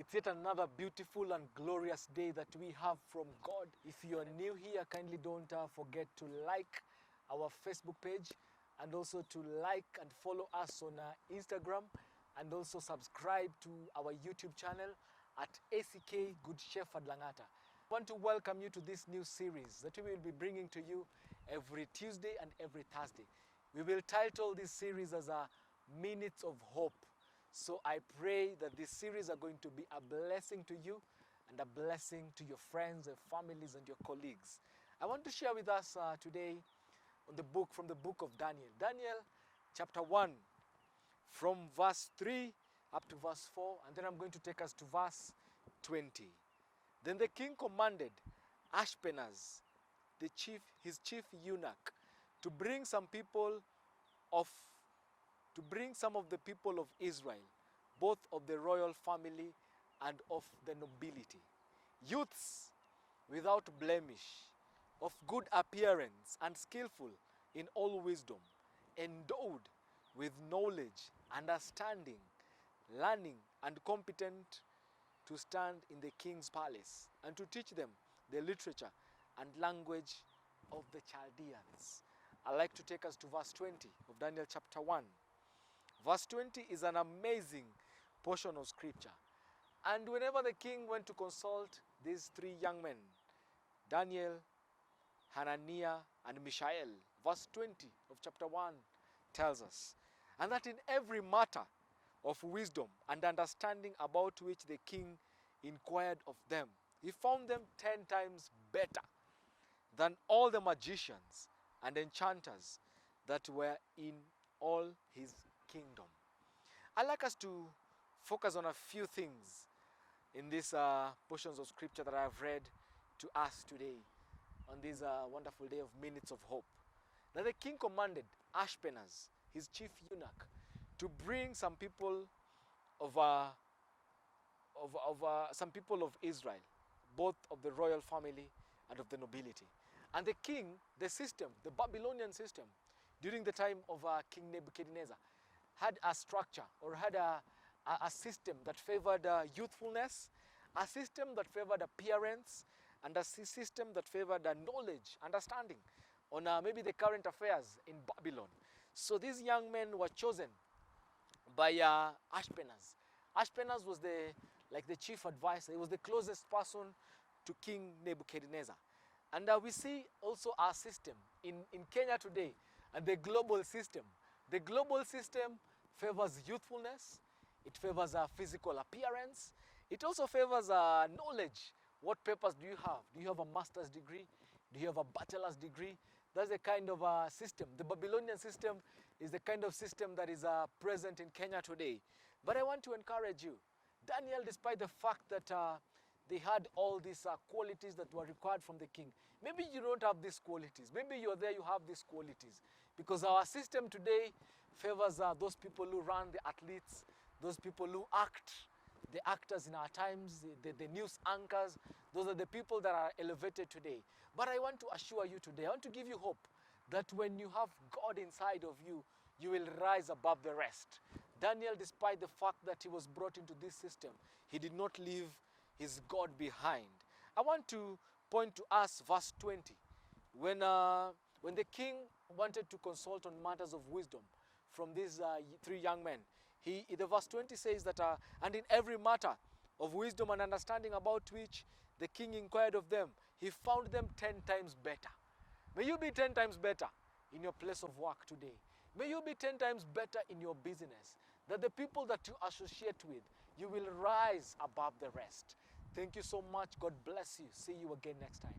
It's yet another beautiful and glorious day that we have from God. If you're new here, kindly don't forget to like our Facebook page and also to like and follow us on Instagram and also subscribe to our YouTube channel at ACK Good Shepherd Langata. I want to welcome you to this new series that we will be bringing to you every Tuesday and every Thursday. We will title this series as Minutes of Hope. So I pray that this series are going to be a blessing to you and a blessing to your friends and families and your colleagues. I want to share with us today from the book of Daniel. Daniel chapter 1 from verse 3 up to verse 4, and then I'm going to take us to verse 20. Then the king commanded Ashpenaz, his chief eunuch, to bring some of the people of Israel, both of the royal family and of the nobility, youths without blemish, of good appearance and skillful in all wisdom, endowed with knowledge, understanding, learning, and competent to stand in the king's palace, and to teach them the literature and language of the Chaldeans. I'd like to take us to verse 20 of Daniel chapter 1. Verse 20 is an amazing portion of scripture. And whenever the king went to consult these three young men, Daniel, Hananiah, and Mishael, verse 20 of chapter 1 tells us, and that in every matter of wisdom and understanding about which the king inquired of them, he found them 10 times better than all the magicians and enchanters that were in all his kingdom. I'd like us to focus on a few things in these portions of scripture that I have read to us today on this wonderful day of Minutes of Hope. Now the king commanded Ashpenaz, his chief eunuch, to bring some people of Israel, both of the royal family and of the nobility. And the king, the Babylonian system, during the time of King Nebuchadnezzar, had a structure or had a system that favored youthfulness, a system that favored appearance, and a system that favored knowledge, understanding on maybe the current affairs in Babylon. So these young men were chosen by Ashpenaz. Ashpenaz was the chief advisor. He was the closest person to King Nebuchadnezzar. And we see also our system in Kenya today and the global system. The global system favors youthfulness. It favors physical appearance. It also favors knowledge. What papers do you have? Do you have a master's degree? Do you have a bachelor's degree? That's the kind of system. The Babylonian system is the kind of system that is present in Kenya today. But I want to encourage you. Daniel, despite the fact that they had all these qualities that were required from the king. Maybe you don't have these qualities. Maybe you're there, you have these qualities. Because our system today favors those people who run, the athletes, those people who act, the actors in our times, the news anchors. Those are the people that are elevated today. But I want to assure you today, I want to give you hope that when you have God inside of you, you will rise above the rest. Daniel, despite the fact that he was brought into this system, he did not leave his God behind. I want to point to us verse 20. When the king wanted to consult on matters of wisdom from these three young men, the verse 20 says that, and in every matter of wisdom and understanding about which the king inquired of them, he found them 10 times better. May you be 10 times better in your place of work today. May you be 10 times better in your business. That the people that you associate with, you will rise above the rest. Thank you so much. God bless you. See you again next time.